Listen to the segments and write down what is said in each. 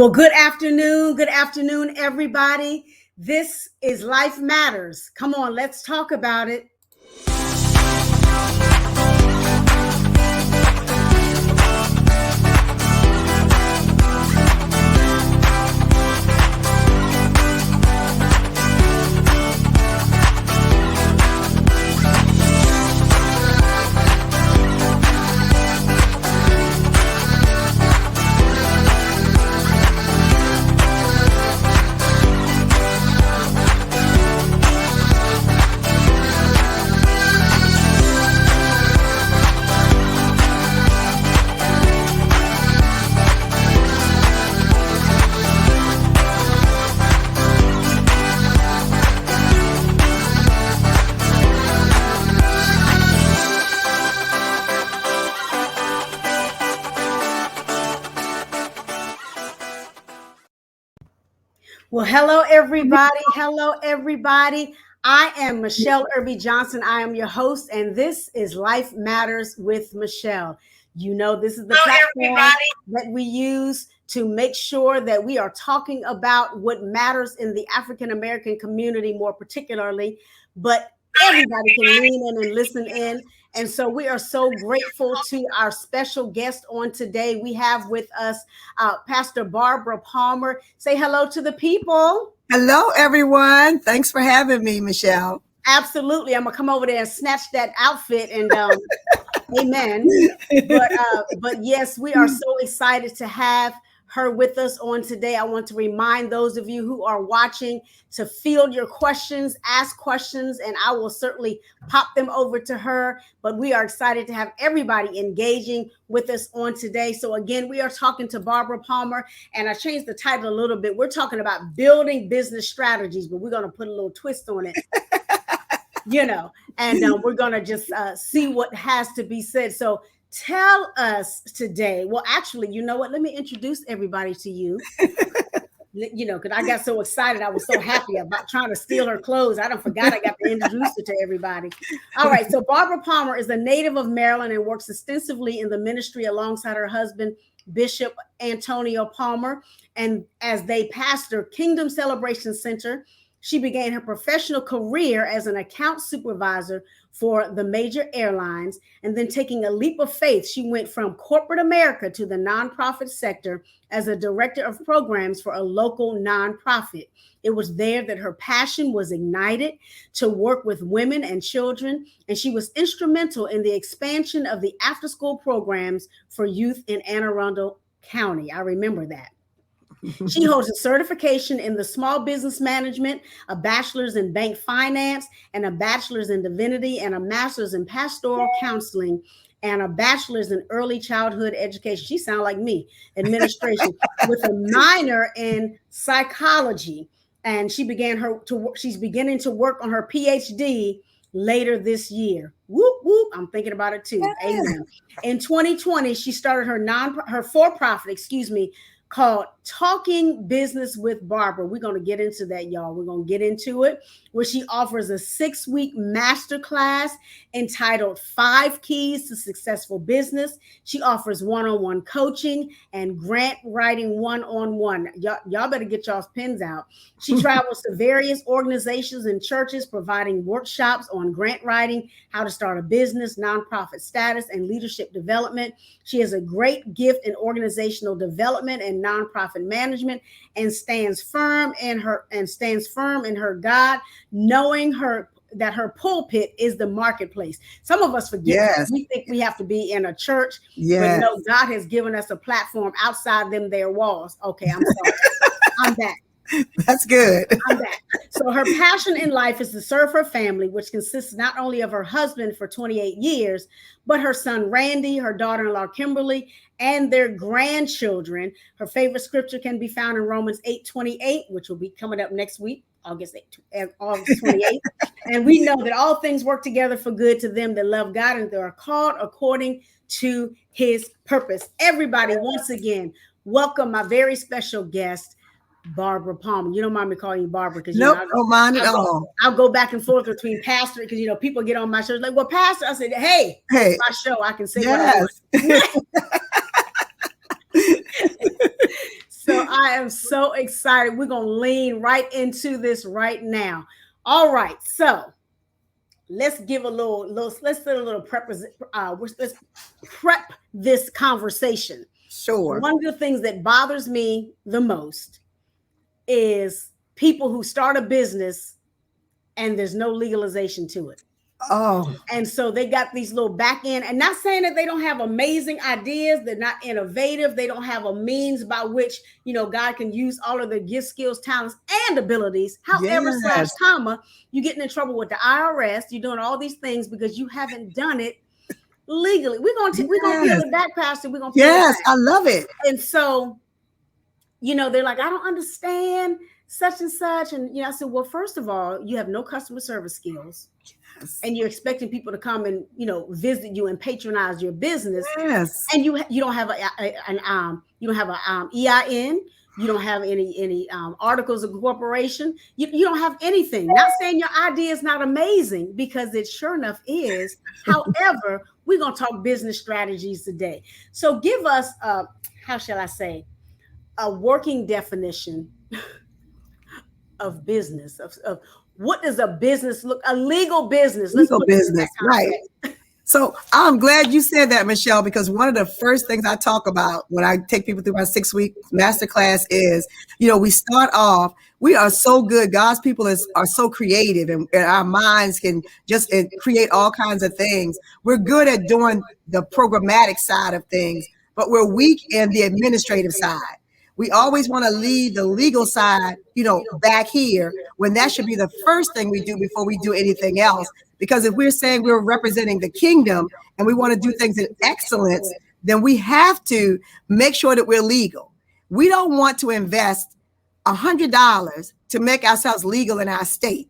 Well, good afternoon. Good afternoon, everybody. This is Life Matters. Come on, let's talk about it. Well, hello, everybody. Hello, everybody. I am Michele Irby Johnson. I am your host, and this is Life Matters with Michele. You know, this is the platform that we use to make sure that we are talking about what matters in the African American community, more particularly, but everybody can lean in and listen in. And so we are so grateful to our special guest on today. We have with us Pastor Barbara Palmer. Say hello to the people. Hello, everyone. Thanks for having me, Michele. Absolutely. I'm going to come over there and snatch that outfit and amen. But yes, we are so excited to have her with us on today. I want to remind those of you who are watching to field your questions, ask questions, and I will certainly pop them over to her. But we are excited to have everybody engaging with us on today. So again, we are talking to Barbara Palmer, and I changed the title a little bit. We're talking about building business strategies, but we're going to put a little twist on it. And we're going to just see what has to be said. So tell us today. Well, actually, you know what? Let me introduce everybody to you. Because I got so excited. I was so happy about trying to steal her clothes. I forgot I got to introduce her to everybody. All right. So Barbara Palmer is a native of Maryland and works extensively in the ministry alongside her husband, Bishop Antonio Palmer. And as they pastor Kingdom Celebration Center, she began her professional career as an account supervisor for the major airlines, and then taking a leap of faith, she went from corporate America to the nonprofit sector as a director of programs for a local nonprofit. It was there that her passion was ignited to work with women and children, and she was instrumental in the expansion of the after-school programs for youth in Anne Arundel County. I remember that. She holds a certification in the small business management, a bachelor's in bank finance, and a bachelor's in divinity, and a master's in pastoral counseling, and a bachelor's in early childhood education. She sounds like me, administration, with a minor in psychology. And she's beginning to work on her PhD later this year. Whoop, whoop. I'm thinking about it too. Yeah. Amen. In 2020, she started her for-profit, called Talking Business with Barbara. We're going to get into that, y'all. We're going to get into it, where she offers a 6-week masterclass entitled 5 Keys to Successful Business. She offers one-on-one coaching and grant writing one-on-one. Y'all better get y'all's pens out. She travels to various organizations and churches, providing workshops on grant writing, how to start a business, nonprofit status, and leadership development. She has a great gift in organizational development and nonprofit management, and stands firm in her God, knowing that her pulpit is the marketplace. Some of us forget. Yes. We think we have to be in a church. Yes. But no, God has given us a platform outside their walls. Okay, I'm sorry. I'm back. That's good. I'm back. So her passion in life is to serve her family, which consists not only of her husband for 28 years, but her son Randy, her daughter-in-law Kimberly, and their grandchildren. Her favorite scripture can be found in Romans 8:28, which will be coming up next week, August 28th. And we know that all things work together for good to them that love God and they are called according to his purpose. Everybody, once again, welcome my very special guest, Barbara Palmer. You don't mind me calling you Barbara, because nope, don't mind at all. I'll go back and forth between pastor, because people get on my show like, well, pastor. I said, hey, it's my show. I can say what I want. So I am so excited. We're going to lean right into this right now. All right. So let's give a let's do a little let's prep this conversation. Sure. One of the things that bothers me the most is people who start a business and there's no legalization to it. Oh, And so they got these little back end, and not saying that they don't have amazing ideas, they're not innovative, they don't have a means by which, God can use all of their gifts, skills, talents, and abilities. However, slash, yes. comma, you're getting in trouble with the IRS. You're doing all these things because you haven't done it legally. We're gonna peel Yes. it back, Pastor. We're gonna peel it Yes. back. I love it. And so, they're like, I don't understand such and such. And I said, well, first of all, you have no customer service skills. Yes. And you're expecting people to come and visit you and patronize your business, Yes. and you don't have you don't have a EIN, you don't have any articles of incorporation, you don't have anything. Not saying your idea is not amazing, because it sure enough is. However, we're going to talk business strategies today. So give us how shall I say, a working definition of business, of what does a business look, a legal business. Let's Legal put it in that business. Right. context. So I'm glad you said that, Michelle, because one of the first things I talk about when I take people through my 6-week masterclass is, we start off, we are so good. God's people are so creative, and our minds can just create all kinds of things. We're good at doing the programmatic side of things, but we're weak in the administrative side. We always want to leave the legal side, back here, when that should be the first thing we do before we do anything else. Because if we're saying we're representing the kingdom and we want to do things in excellence, then we have to make sure that we're legal. We don't want to invest $100 to make ourselves legal in our state.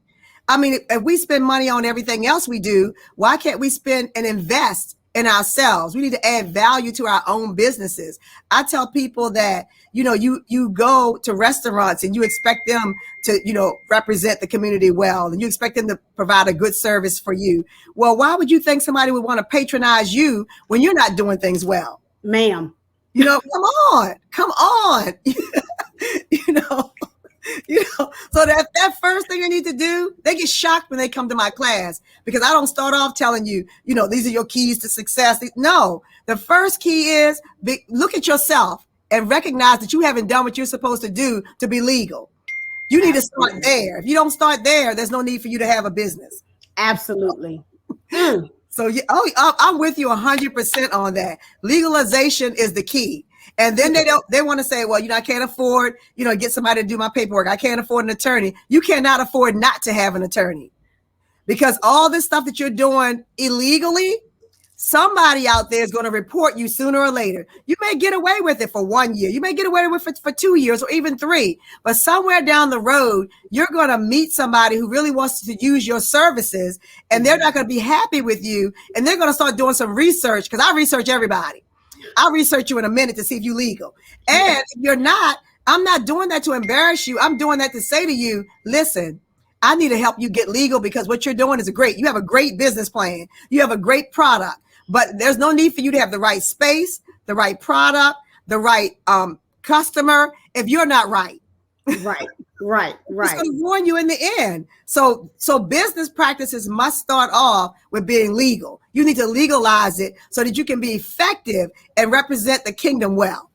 I mean, if we spend money on everything else we do, why can't we spend and invest in ourselves? We need to add value to our own businesses. I tell people that, you go to restaurants and you expect them to, represent the community well, and you expect them to provide a good service for you. Well, why would you think somebody would want to patronize you when you're not doing things well? Ma'am. Come on. So that first thing they need to do, they get shocked when they come to my class, because I don't start off telling you, these are your keys to success. No, the first key is look at yourself and recognize that you haven't done what you're supposed to do to be legal. You need to start there. If you don't start there, there's no need for you to have a business. Absolutely. So I'm with you 100% on that. Legalization is the key. And then they want to say, well, I can't afford, get somebody to do my paperwork. I can't afford an attorney. You cannot afford not to have an attorney, because all this stuff that you're doing illegally, somebody out there is going to report you sooner or later. You may get away with it for 1 year. You may get away with it for 2 years or even 3. But somewhere down the road, you're going to meet somebody who really wants to use your services, and they're not going to be happy with you. And they're going to start doing some research, because I research everybody. I'll research you in a minute to see if you're legal. And if you're not, I'm not doing that to embarrass you. I'm doing that to say to you, listen, I need to help you get legal, because what you're doing is you have a great business plan. You have a great product, but there's no need for you to have the right space, the right product, the right customer if you're not right. Right. It's going to ruin you in the end. So business practices must start off with being legal. You need to legalize it so that you can be effective and represent the kingdom well.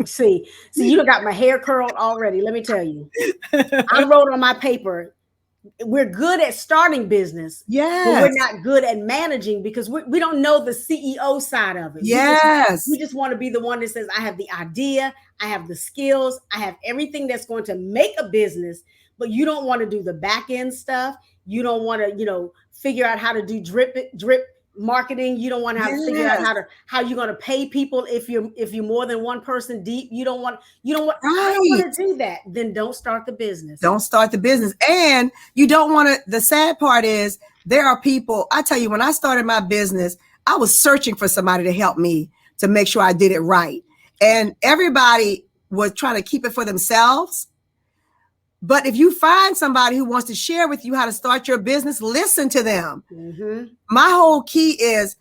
See, you got my hair curled already. Let me tell you, I wrote on my paper, we're good at starting business, but we're not good at managing, because we don't know the CEO side of it. Yes. We just want to be the one that says, I have the idea, I have the skills, I have everything that's going to make a business, but you don't want to do the back end stuff. You don't want to, figure out how to do drip marketing. You don't want to have to figure out how you're going to pay people if you're more than one person deep. You don't want to do that. Then don't start the business. Don't start the business. And you don't want to. The sad part is, there are people, I tell you, when I started my business, I was searching for somebody to help me to make sure I did it right. And everybody was trying to keep it for themselves. But if you find somebody who wants to share with you how to start your business, listen to them. Mm-hmm. My whole key is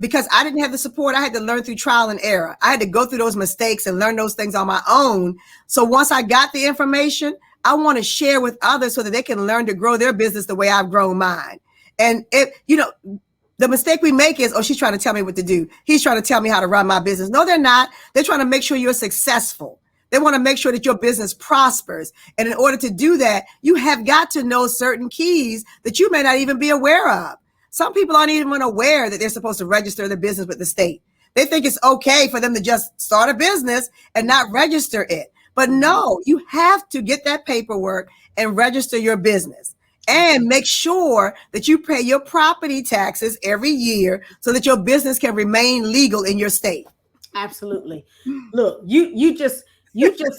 because I didn't have the support. I had to learn through trial and error. I had to go through those mistakes and learn those things on my own. So once I got the information, I want to share with others so that they can learn to grow their business the way I've grown mine. And the mistake we make is, oh, she's trying to tell me what to do. He's trying to tell me how to run my business. No, they're not. They're trying to make sure you're successful. They want to make sure that your business prospers. And in order to do that, you have got to know certain keys that you may not even be aware of. Some people aren't even aware that they're supposed to register their business with the state. They think it's okay for them to just start a business and not register it. But no, you have to get that paperwork and register your business. And make sure that you pay your property taxes every year so that your business can remain legal in your state. Absolutely. Look, you just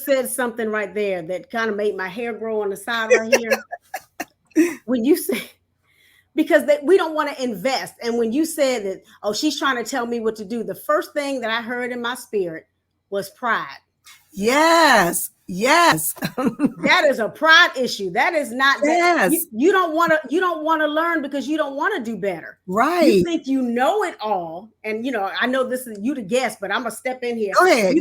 said something right there that kind of made my hair grow on the side right here. When you say, because we don't want to invest. And when you said that, oh, she's trying to tell me what to do, the first thing that I heard in my spirit was pride. Yes. That is a pride issue. That is not that. Yes. You don't want to learn because you don't want to do better. Right. You think you know it all. And I know this is you the guest, but I'm gonna step in here. Go ahead.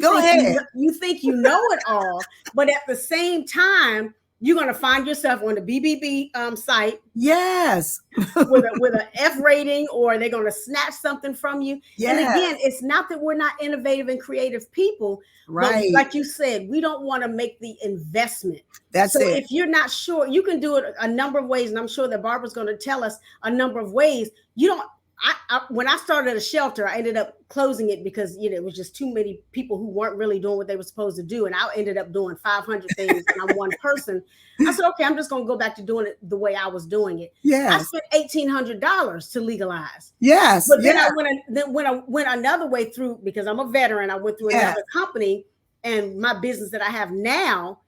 You think you know it all, but at the same time, you're gonna find yourself on the BBB site. Yes. with an F rating, or they're gonna snatch something from you. Yes. And again, it's not that we're not innovative and creative people. Right. But like you said, we don't want to make the investment. That's it. If you're not sure, you can do it a number of ways. And I'm sure that Barbara's going to tell us a number of ways. When I started a shelter, I ended up closing it because, it was just too many people who weren't really doing what they were supposed to do. And I ended up doing 500 things and I'm one person. I said, okay, I'm just going to go back to doing it the way I was doing it. Yes. I spent $1,800 to legalize. Yes. But then I went another way through, because I'm a veteran. I went through another company, and my business that I have now,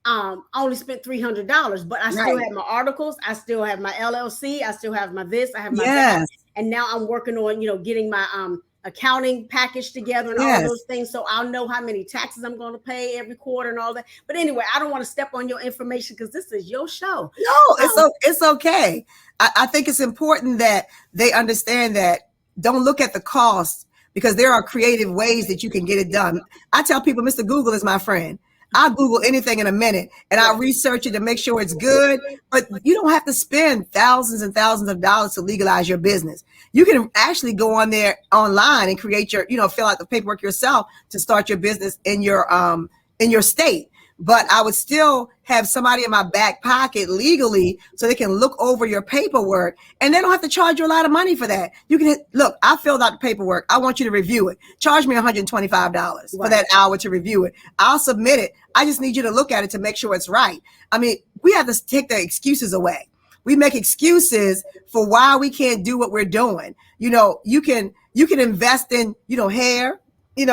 I only spent $300, but I still have my articles. I still have my LLC. I still have my this. I have my that. And now I'm working on, getting my accounting package together and all those things. So I'll know how many taxes I'm going to pay every quarter and all that. But anyway, I don't want to step on your information because this is your show. No, it's okay. I think it's important that they understand that don't look at the cost, because there are creative ways that you can get it done. I tell people, Mr. Google is my friend. I'll Google anything in a minute and I'll research it to make sure it's good. But you don't have to spend thousands and thousands of dollars to legalize your business. You can actually go on there online and create your, fill out the paperwork yourself to start your business in your state. But I would still have somebody in my back pocket legally so they can look over your paperwork, and they don't have to charge you a lot of money for that. You can look, I filled out the paperwork. I want you to review it. Charge me $125 for that hour to review it. I'll submit it. I just need you to look at it to make sure it's right. I mean, we have to take the excuses away. We make excuses for why we can't do what we're doing. You can invest in, hair, you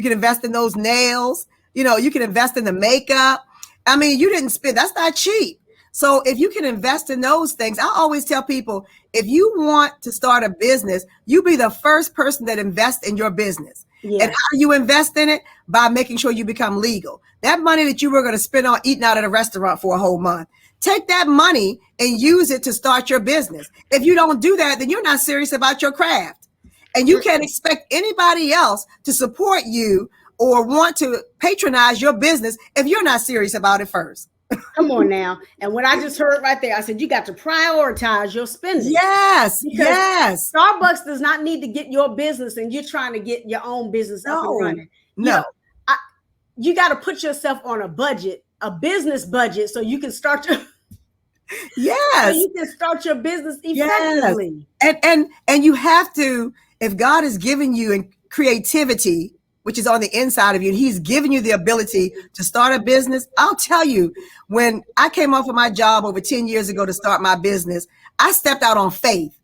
can invest in those nails. You can invest in the makeup. I mean, you didn't spend, that's not cheap. So if you can invest in those things, I always tell people, if you want to start a business, you be the first person that invests in your business. Yeah. And how do you invest in it? By making sure you become legal. That money that you were going to spend on eating out at a restaurant for a whole month, take that money and use it to start your business. If you don't do that, then you're not serious about your craft. And you can't expect anybody else to support you or want to patronize your business if you're not serious about it first. Come on now. And what I just heard right there, I said, you got to prioritize your spending. Yes. Because Starbucks does not need to get your business and you're trying to get your own business up and running. No. You got to put yourself on a budget, a business budget, so you can start your so you can start your business effectively. Yes. And you have to, if God has given you creativity, which is on the inside of you, and he's given you the ability to start a business. I'll tell you, when I came off of my job over 10 years ago to start my business, I stepped out on faith.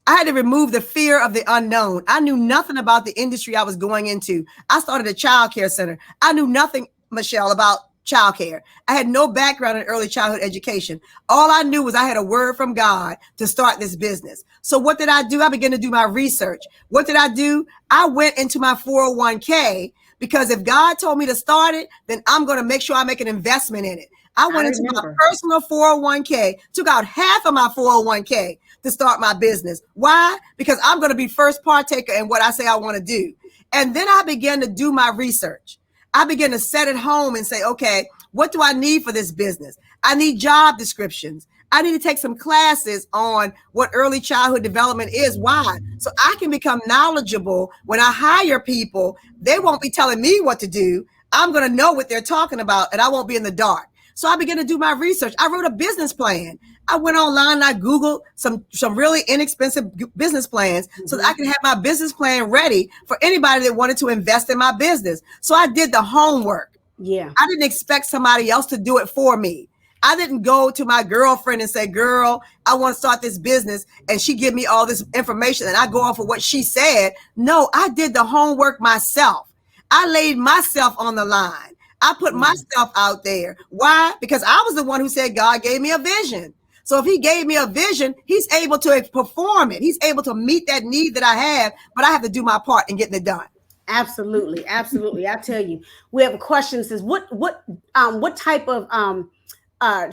I had to remove the fear of the unknown. I knew nothing about the industry I was going into. I started a child care center. I knew nothing, Michele, about childcare. I had no background in early childhood education. All I knew was I had a word from God to start this business. So what did I do? I began to do my research. What did I do? I went into my 401k, because if God told me to start it, then I'm going to make sure I make an investment in it. I I went into my remember. personal 401k, took out half of my 401k to start my business. Why? Because I'm going to be first partaker in what I say I want to do. And then I began to do my research. I began to set it home and say, okay, what do I need for this business? I need job descriptions. I need to take some classes on what early childhood development is. Why? So I can become knowledgeable. When I hire people, they won't be telling me what to do. I'm going to know what they're talking about and I won't be in the dark. So I began to do my research. I wrote a business plan. I went online and I Googled some really inexpensive business plans so that I can have my business plan ready for anybody that wanted to invest in my business. So I did the homework. Yeah. I didn't expect somebody else to do it for me. I didn't go to my girlfriend and say, girl, I want to start this business. And she give me all this information and I go off of what she said. No, I did the homework myself. I laid myself on the line. I put myself out there. Why? Because I was the one who said God gave me a vision. So if he gave me a vision, he's able to perform it. He's able to meet that need that I have, but I have to do my part in getting it done. Absolutely. Absolutely. I tell you, we have a question that says, what type of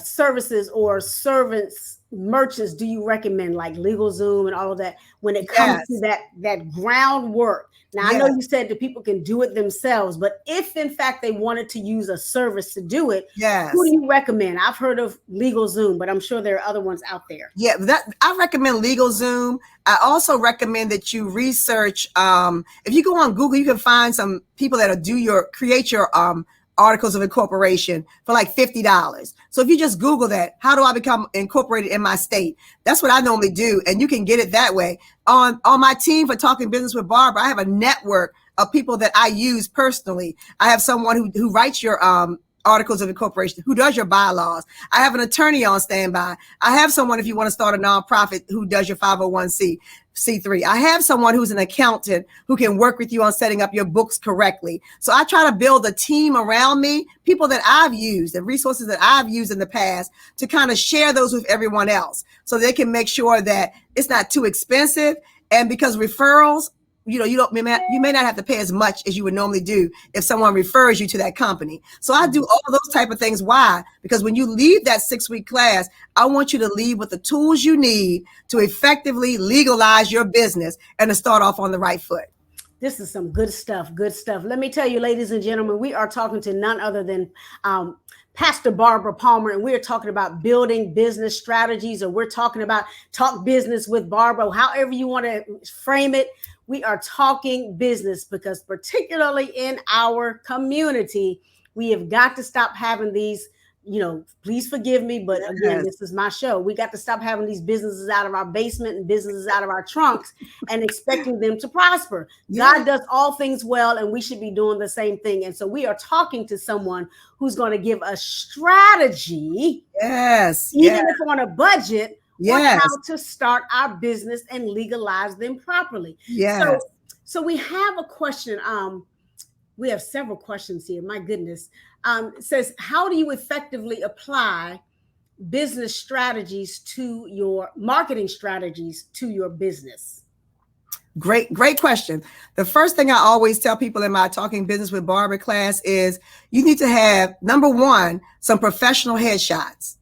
services or servants merchants do you recommend, like LegalZoom and all of that, when it comes to that groundwork? Now, I know you said that people can do it themselves, but if in fact they wanted to use a service to do it, who do you recommend? I've heard of LegalZoom, but I'm sure there are other ones out there. Yeah, I recommend LegalZoom. I also recommend that you research. If you go on Google, you can find some people that'll create your articles of incorporation for like $50. So if you just Google that, how do I become incorporated in my state? That's what I normally do. And you can get it that way. On my team for Talking Business with Barbara, I have a network of people that I use personally. I have someone who writes your articles of incorporation, who does your bylaws. I have an attorney on standby. I have someone, if you want to start a nonprofit, who does your 501c3. I have someone who's an accountant who can work with you on setting up your books correctly. So I try to build a team around me, people that I've used and resources that I've used in the past, to kind of share those with everyone else so they can make sure that it's not too expensive. And because referrals, you may not have to pay as much as you would normally do if someone refers you to that company. So I do all those type of things. Why? Because when you leave that 6-week class, I want you to leave with the tools you need to effectively legalize your business and to start off on the right foot. This is some good stuff. Good stuff. Let me tell you, ladies and gentlemen, we are talking to none other than Pastor Barbara Palmer, and we're talking about building business strategies, or we're talking about talk business with Barbara, however you want to frame it. We are talking business because particularly in our community, we have got to stop having these, please forgive me, but again, this is my show. We got to stop having these businesses out of our basement and businesses out of our trunks and expecting them to prosper. God does all things well, and we should be doing the same thing. And so we are talking to someone who's going to give us strategy, even if on a budget, on how to start our business and legalize them properly. So we have a question. We have several questions here. My goodness. It says, how do you effectively apply business strategies to your marketing strategies to your business? Great question. The first thing I always tell people in my Talking Business with Barbara class is you need to have, number one, some professional headshots.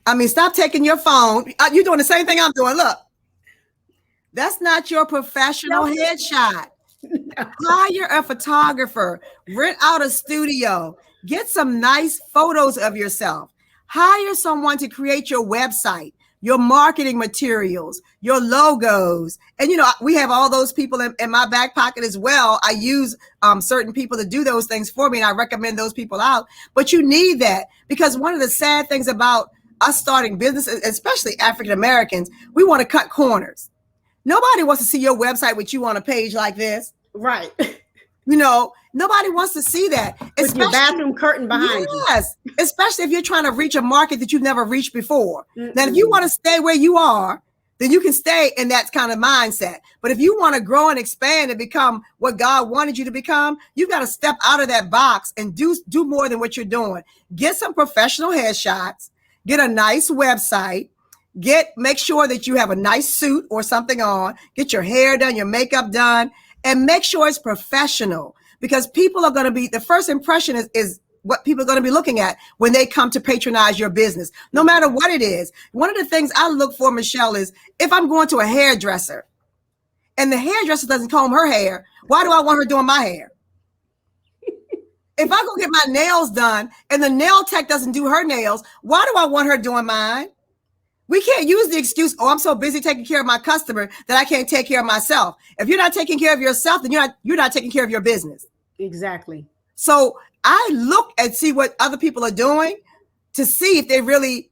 I mean, stop taking your phone. You're doing the same thing I'm doing. Look, that's not your professional headshot. Hire a photographer, rent out a studio, get some nice photos of yourself, hire someone to create your website, your marketing materials, your logos. And, we have all those people in my back pocket as well. I use certain people to do those things for me, and I recommend those people out. But you need that, because one of the sad things about us starting business, especially African Americans, we want to cut corners. Nobody wants to see your website with you on a page like this. Right. Nobody wants to see that. With your bathroom curtain behind you. Yes, especially if you're trying to reach a market that you've never reached before. Now, if you want to stay where you are, then you can stay in that kind of mindset. But if you want to grow and expand and become what God wanted you to become, you've got to step out of that box and do more than what you're doing. Get some professional headshots. Get a nice website. Make sure that you have a nice suit or something on. Get your hair done, your makeup done, and make sure it's professional, because people are going to be, the first impression is what people are going to be looking at when they come to patronize your business, no matter what it is. One of the things I look for, Michele, is if I'm going to a hairdresser and the hairdresser doesn't comb her hair, why do I want her doing my hair? If I go get my nails done and the nail tech doesn't do her nails, why do I want her doing mine? We can't use the excuse, oh, I'm so busy taking care of my customer that I can't take care of myself. If you're not taking care of yourself, then you're not taking care of your business. Exactly. So I look and see what other people are doing to see if they really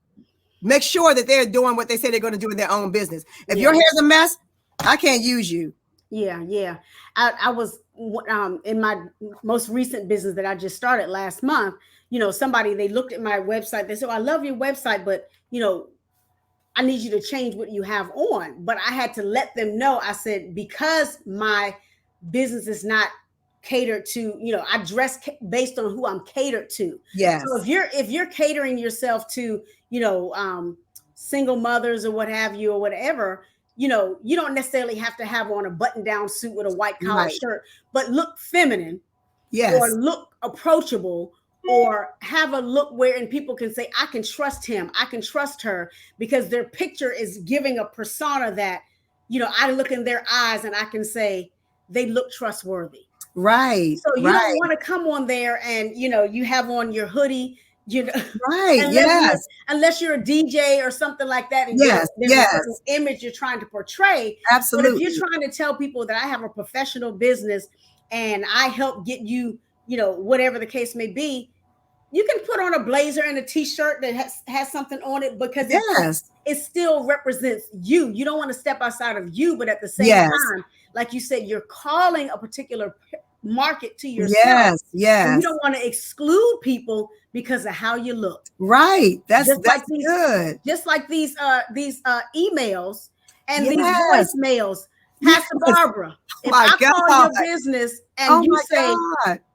make sure that they're doing what they say they're going to do in their own business. If your hair's a mess, I can't use you. Yeah. I was in my most recent business that I just started last month. Somebody, they looked at my website. They said, I love your website, but I need you to change what you have on. But I had to let them know. I said, because my business is not catered to, I dress based on who I'm catered to. Yes. So if you're catering yourself to, single mothers or what have you or whatever, you don't necessarily have to have on a button-down suit with a white collar shirt, but look feminine, or look approachable, or have a look wherein people can say, I can trust him, I can trust her, because their picture is giving a persona that, I look in their eyes and I can say they look trustworthy. Right. So you don't want to come on there and, you have on your hoodie, right. unless you're a DJ or something like that. And there's a certain image you're trying to portray. Absolutely. But if you're trying to tell people that I have a professional business and I help get you, whatever the case may be, you can put on a blazer and a t-shirt that has something on it, because it still represents you. You don't want to step outside of you, but at the same time, like you said, you're calling a particular market to yourself. Yes. You don't want to exclude people because of how you look. Right. That's good. Just like these emails and these voicemails. Pastor Barbara, if I call your business and you say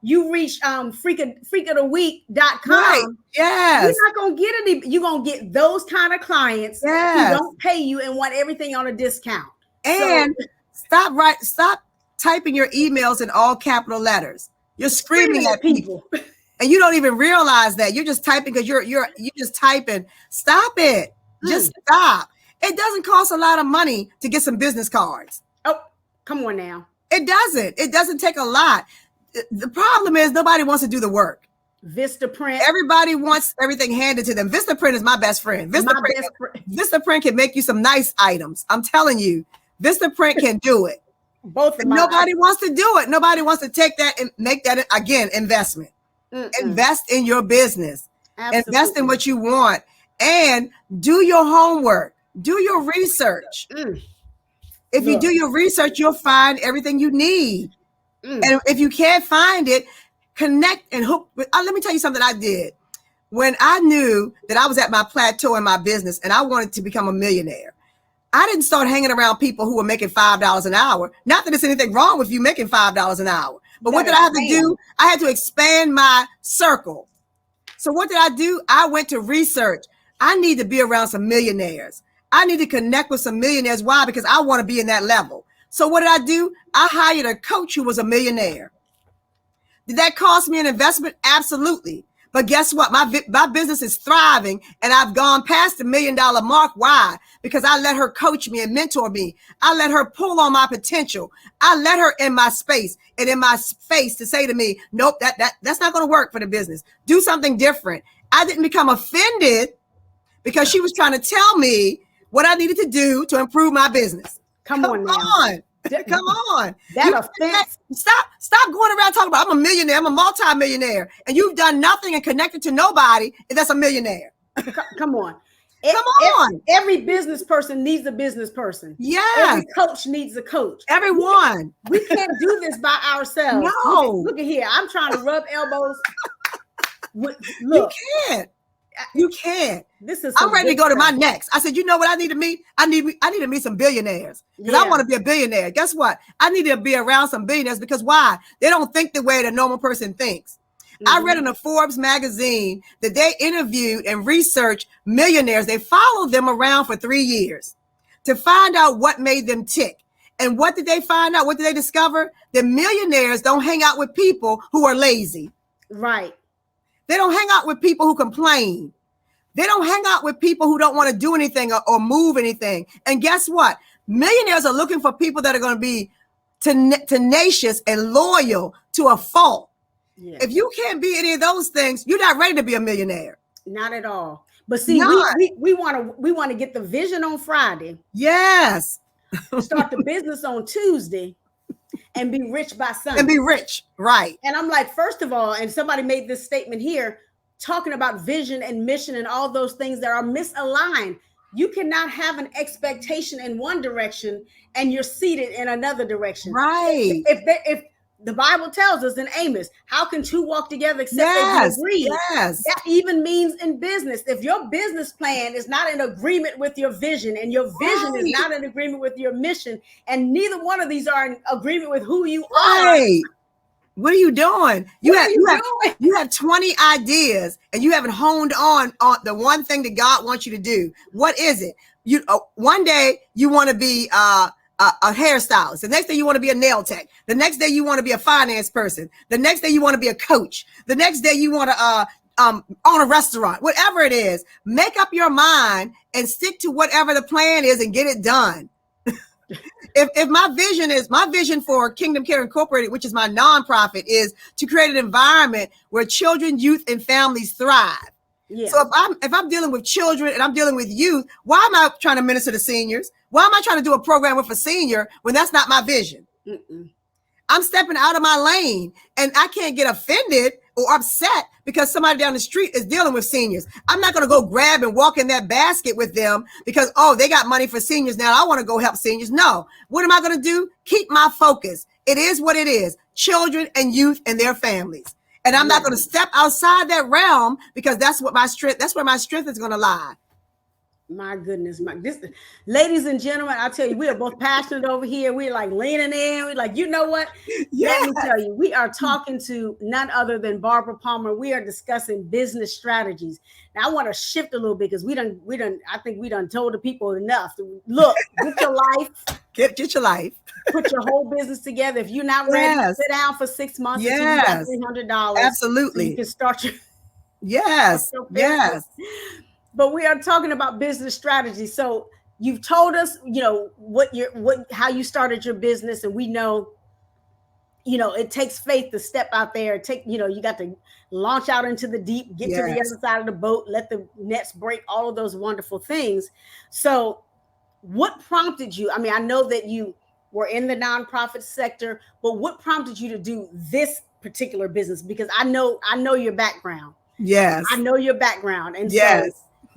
you reach freakoftheweek.com, you're not going to get any. You're going to get those kind of clients who don't pay you and want everything on a discount. And stop typing your emails in all capital letters. You're screaming at people. And you don't even realize that. You're just typing because you're just typing. Stop it. Just stop. It doesn't cost a lot of money to get some business cards. Oh, come on now. It doesn't. It doesn't take a lot. The problem is nobody wants to do the work. Vistaprint. Everybody wants everything handed to them. Vistaprint is my best friend. Vistaprint can make you some nice items. I'm telling you, Vistaprint can do it. Nobody wants to do it. Nobody wants to take that and make that, again, investment. Invest in your business. Absolutely. Invest in what you want, and do your homework. Do your research. If you do your research, you'll find everything you need. And if you can't find it, connect and hook. Let me tell you something I did. When I knew that I was at my plateau in my business and I wanted to become a millionaire, I didn't start hanging around people who were making $5 an hour. Not that there's anything wrong with you making $5 an hour. But what did I have to do? I had to expand my circle. So what did I do? I went to research. I need to be around some millionaires. I need to connect with some millionaires. Why? Because I want to be in that level. So what did I do? I hired a coach who was a millionaire. Did that cost me an investment? Absolutely. But guess what? My business is thriving, and I've gone past the $1 million mark. Why? Because I let her coach me and mentor me. I let her pull on my potential. I let her in my space and in my face to say to me, nope, that's not going to work for the business. Do something different. I didn't become offended because she was trying to tell me what I needed to do to improve my business. Come on. Come on. That offense. Stop going around talking about I'm a millionaire, I'm a multi-millionaire, and you've done nothing and connected to nobody, and that's a millionaire. Come on. Every business person needs a business person. Yeah. Every coach needs a coach. Everyone. We can't do this by ourselves. No. Look at here. I'm trying to rub elbows. Look. You can't. I'm ready to go to my next. I said, you know what I need to meet? I need to meet some billionaires because I want to be a billionaire. Guess what? I need to be around some billionaires because why? They don't think the way the normal person thinks. I read in a Forbes magazine that they interviewed and researched millionaires. They followed them around for 3 years to find out what made them tick. And what did they find out? What did they discover? That millionaires don't hang out with people who are lazy. Right. They don't hang out with people who complain. They don't hang out with people who don't want to do anything or move anything. And guess what? Millionaires are looking for people that are going to be tenacious and loyal to a fault. Yeah. If you can't be any of those things, you're not ready to be a millionaire. Not at all. But see, we want to get the vision on Friday. Yes. Start the business on Tuesday and be rich by Sunday. And be rich, right. And I'm like, first of all, and somebody made this statement here, talking about vision and mission and all those things that are misaligned. You cannot have an expectation in one direction and you're seated in another direction. Right. If the Bible tells us in Amos, how can two walk together except they agree? Yes. That even means in business. If your business plan is not in agreement with your vision and your vision is not in agreement with your mission, and neither one of these are in agreement with who you are. What are you doing? You have 20 ideas and you haven't honed on the one thing that God wants you to do. What is it? One day you want to be a hairstylist. The next day you want to be a nail tech. The next day you want to be a finance person. The next day you want to be a coach. The next day you want to own a restaurant. Whatever it is, make up your mind and stick to whatever the plan is and get it done. If my vision for Kingdom Care Incorporated, which is my nonprofit, is to create an environment where children, youth, and families thrive. Yeah. So if I'm dealing with children and I'm dealing with youth, why am I trying to minister to seniors? Why am I trying to do a program with a senior when that's not my vision? Mm-mm. I'm stepping out of my lane, and I can't get offended or upset because somebody down the street is dealing with seniors. I'm not going to go grab and walk in that basket with them because, they got money for seniors now. I want to go help seniors. No. What am I going to do? Keep my focus. It is what it is. Children and youth and their families. And I'm not going to step outside that realm because that's where my strength is going to lie. My goodness, ladies and gentlemen, I tell you, we are both passionate over here. We're like leaning in. We're like, you know what? Yes. Let me tell you, we are talking to none other than Barbara Palmer. We are discussing business strategies. Now I want to shift a little bit because I think we done told the people enough. Look, get your life. Get your life. Put your whole business together. If you're not ready to sit down for 6 months, you got $300. Absolutely. So you can start your Yes. But we are talking about business strategy. So you've told us, how you started your business, and we know, it takes faith to step out there. You got to launch out into the deep, get to the other side of the boat, let the nets break, all of those wonderful things. So what prompted you? I mean, I know that you were in the nonprofit sector, but what prompted you to do this particular business? Because I know your background. Yes. I know your background. And so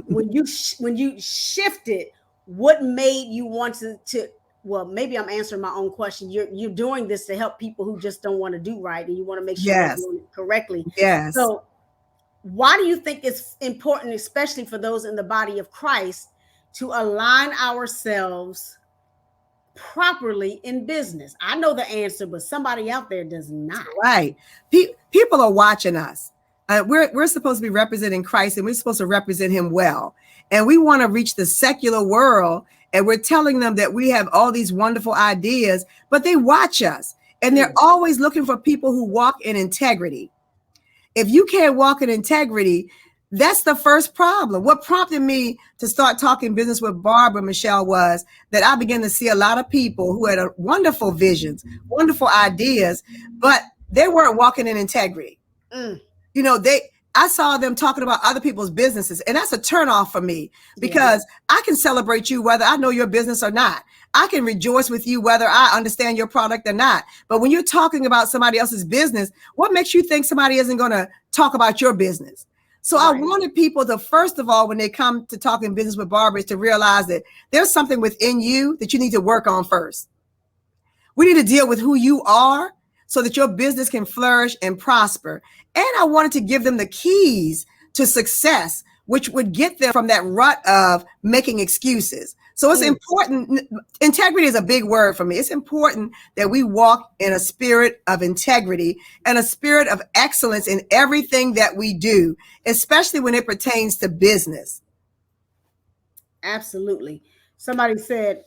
when you shifted, what made you want to well, maybe I'm answering my own question. You're doing this to help people who just don't want to do right, and you want to make sure they're doing it correctly. Yes. So why do you think it's important, especially for those in the body of Christ, to align ourselves properly in business? I know the answer, but somebody out there does not. Right. People are watching us. We're supposed to be representing Christ, and we're supposed to represent him well. And we want to reach the secular world, and we're telling them that we have all these wonderful ideas, but they watch us, and they're always looking for people who walk in integrity. If you can't walk in integrity, that's the first problem. What prompted me to start talking business with Barbara, Michele, was that I began to see a lot of people who had wonderful visions, wonderful ideas, but they weren't walking in integrity. I saw them talking about other people's businesses, and that's a turnoff for me because I can celebrate you whether I know your business or not. I can rejoice with you whether I understand your product or not. But when you're talking about somebody else's business, what makes you think somebody isn't going to talk about your business? So I wanted people to, first of all, when they come to talking business with Barbara, is to realize that there's something within you that you need to work on first. We need to deal with who you are so that your business can flourish and prosper. And I wanted to give them the keys to success, which would get them from that rut of making excuses. So it's important. Integrity is a big word for me. It's important that we walk in a spirit of integrity and a spirit of excellence in everything that we do, especially when it pertains to business. Absolutely. Somebody said,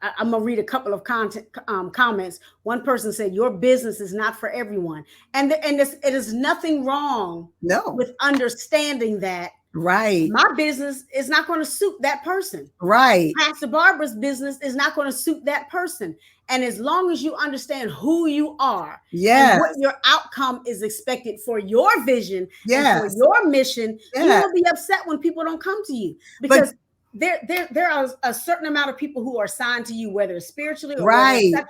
I'm gonna read a couple of comments. One person said, "Your business is not for everyone," and it is nothing wrong No. with understanding that. Right. My business is not going to suit that person. Right. Pastor Barbara's business is not going to suit that person. And as long as you understand who you are and what your outcome is expected for your vision and for your mission, you won't be upset when people don't come to you, because there are a certain amount of people who are assigned to you, whether spiritually or whether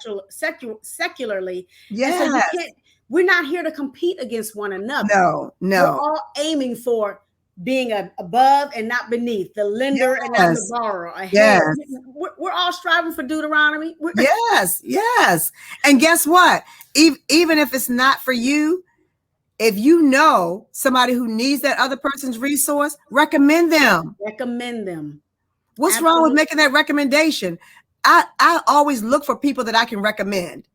secularly. Yes. And so we're not here to compete against one another. No. We're all aiming for being above and not beneath, the lender and not the borrower. We're all striving for Deuteronomy. Yes. And guess what? Even if it's not for you, if you know somebody who needs that other person's resource, recommend them. What's wrong with making that recommendation? I always look for people that I can recommend.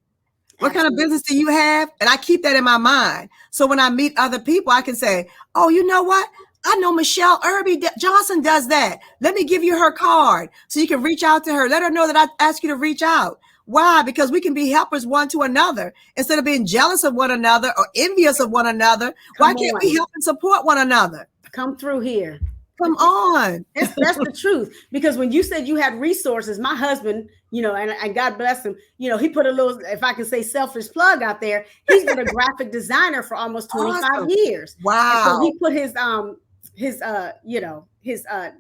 What kind of business do you have? And I keep that in my mind. So when I meet other people, I can say, oh, you know what? I know Michele Irby Johnson does that. Let me give you her card so you can reach out to her. Let her know that I asked you to reach out. Why? Because we can be helpers one to another instead of being jealous of one another or envious of one another. Why can't we help and support one another? Come through here. Come on. That's the truth. Because when you said you had resources, my husband, and God bless him, he put a little, if I can say, selfish plug out there. He's been a graphic designer for almost 25 years. Wow. And so he put his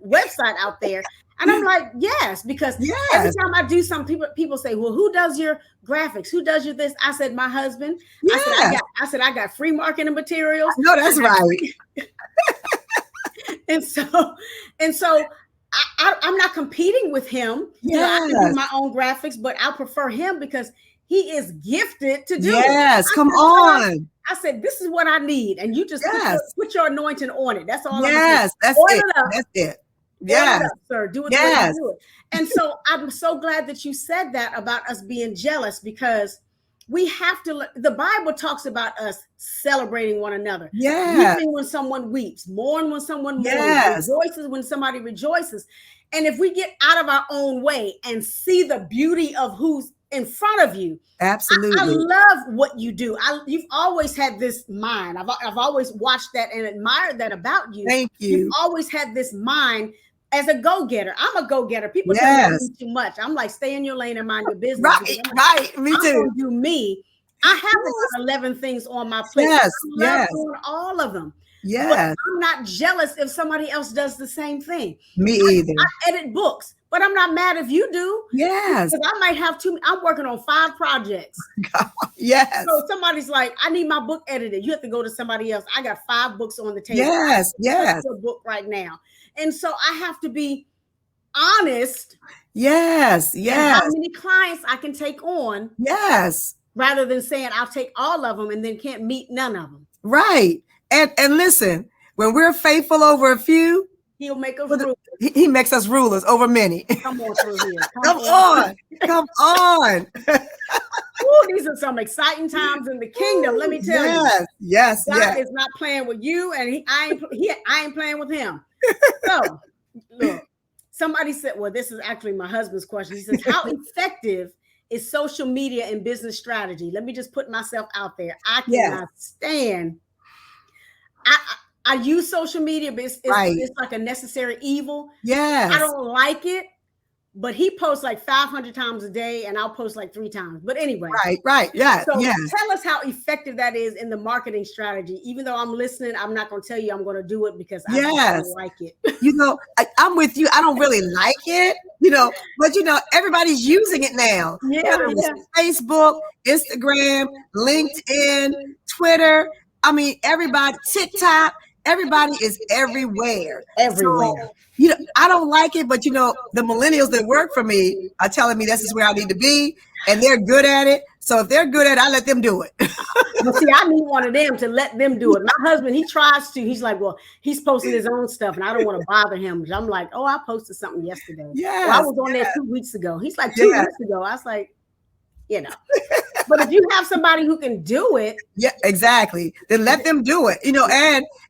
website out there. And I'm like, yes, because every time I do something, people say, well, who does your graphics? Who does your this? I said, my husband. I said, I got free marketing materials. No, that's right. And so I'm not competing with him. I can do my own graphics, but I prefer him because he is gifted to do it. Yes, come on. I said, this is what I need. And you just put your anointing on it. That's all. Yes, that's it. That's it. Yeah, sir. Do it. Yes. Do it. And so I'm so glad that you said that about us being jealous, because we have to. The Bible talks about us celebrating one another. Weeping when someone weeps, mourn when someone mourns, rejoices when somebody rejoices. And if we get out of our own way and see the beauty of who's in front of you, absolutely, I love what you do. You've always had this mind. I've always watched that and admired that about you. Thank you. You've always had this mind as a go-getter. I'm a go-getter. People say I do too much. I'm like, stay in your lane and mind your business. Right. Me too. I'm gonna do me. I have 11 things on my plate. I love doing all of them. But I'm not jealous if somebody else does the same thing. Me either. I edit books, but I'm not mad if you do. Yes. Because I might have I'm working on 5 projects. Yes. So somebody's like, I need my book edited. You have to go to somebody else. I got 5 books on the table. Yes. A book right now. And so I have to be honest. Yes. How many clients I can take on. Yes. Rather than saying I'll take all of them and then can't meet none of them. Right. And listen, when we're faithful over a few, he'll make us rulers. He makes us rulers over many. Come on through here. Come on. Ooh, these are some exciting times in the kingdom. Let me tell you. Yes. God is not playing with you, and I ain't playing with him. So, look, somebody said, well, this is actually my husband's question. He says, how effective is social media and business strategy? Let me just put myself out there. I cannot stand. I use social media, but it's like a necessary evil. Yes. I don't like it, but he posts like 500 times a day and I'll post like 3 times. But anyway. Right. Yeah. So tell us how effective that is in the marketing strategy. Even though I'm listening, I'm not going to tell you I'm going to do it because I don't like it. I'm with you. I don't really like it, but everybody's using it now. Facebook, Instagram, LinkedIn, Twitter. I mean, everybody, TikTok, everybody is everywhere. Everywhere. So, I don't like it, but the millennials that work for me are telling me this is where I need to be, and they're good at it. So if they're good at it, I let them do it. Well, see, I need one of them to let them do it. My husband, he tries to. He's like, well, he's posting his own stuff, and I don't want to bother him. I'm like, oh, I posted something yesterday. Yeah, I was on there 2 weeks ago. He's like, 2 weeks ago. I was like, But if you have somebody who can do it, exactly, then let them do it.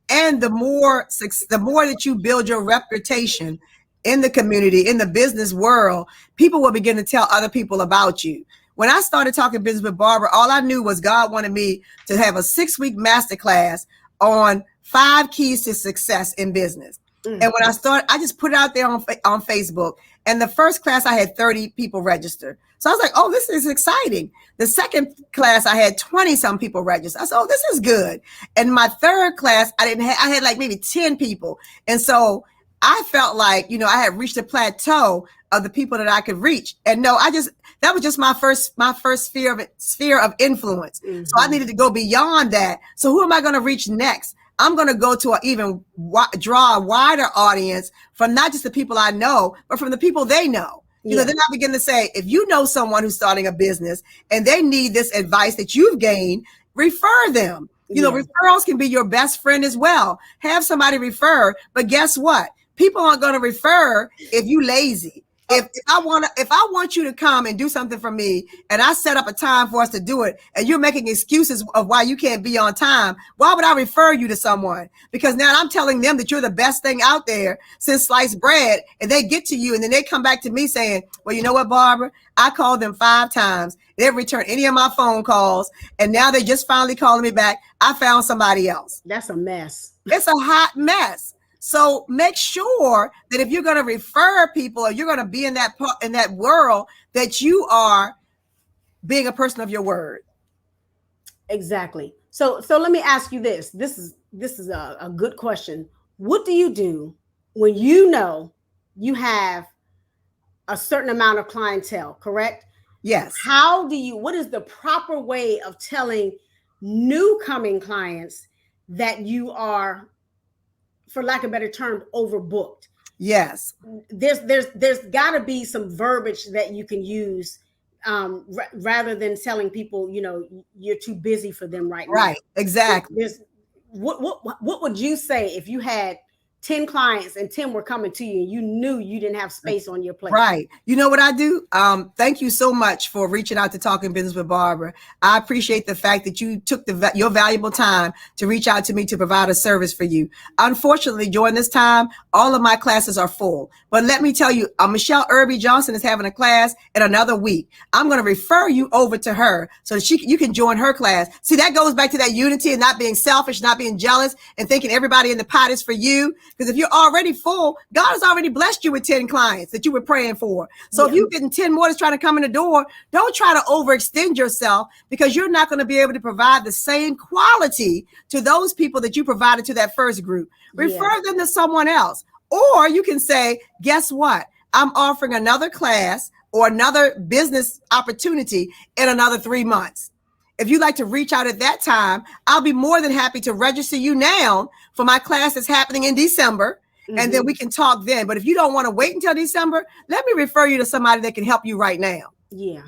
And the more that you build your reputation, in the community, in the business world, people will begin to tell other people about you. When I started talking business with Barbara, all I knew was God wanted me to have a 6-week masterclass on 5 keys to success in business. And when I started, I just put it out there on Facebook. And the first class, I had 30 people register. So I was like, oh, this is exciting. The second class, I had 20 some people register. I said, oh, this is good. And my third class, I had like maybe 10 people. And so I felt like, I had reached a plateau of the people that I could reach. And no, that was just my first sphere of influence. Mm-hmm. So I needed to go beyond that. So who am I going to reach next? I'm going to go to draw a wider audience from not just the people I know, but from the people they know. Then I begin to say, if you know someone who's starting a business and they need this advice that you've gained, refer them. Referrals can be your best friend as well. Have somebody refer, but guess what? People aren't going to refer if you lazy. If I want you to come and do something for me, and I set up a time for us to do it, and you're making excuses of why you can't be on time, why would I refer you to someone? Because now I'm telling them that you're the best thing out there since sliced bread, and they get to you, and then they come back to me saying, well, you know what, Barbara? I called them 5 times. They didn't return any of my phone calls, and now they just finally calling me back. I found somebody else. That's a mess. It's a hot mess. So make sure that if you're going to refer people or you're going to be in that world, that you are being a person of your word. Exactly. So let me ask you this. This is a good question. What do you do when you know you have a certain amount of clientele, correct? Yes. What is the proper way of telling new coming clients that you are, for lack of a better term, overbooked? Yes. There's got to be some verbiage that you can use rather than telling people, you're too busy for them right now. Right. Exactly. What would you say if you had 10 clients and 10 were coming to you and you knew you didn't have space on your plate? Right. You know what I do? Thank you so much for reaching out to Talking Business with Barbara. I appreciate the fact that you took your valuable time to reach out to me to provide a service for you. Unfortunately, during this time, all of my classes are full. But let me tell you, Michele Irby Johnson is having a class in another week. I'm going to refer you over to her so that you can join her class. See, that goes back to that unity and not being selfish, not being jealous, and thinking everybody in the pot is for you. Because if you're already full, God has already blessed you with 10 clients that you were praying for. So if you're getting 10 more that's trying to come in the door, don't try to overextend yourself, because you're not going to be able to provide the same quality to those people that you provided to that first group. Refer them to someone else. Or you can say, guess what? I'm offering another class or another business opportunity in another 3 months. If you'd like to reach out at that time, I'll be more than happy to register you now for my class that's happening in December. Mm-hmm. And then we can talk then. But if you don't want to wait until December, let me refer you to somebody that can help you right now. Yeah.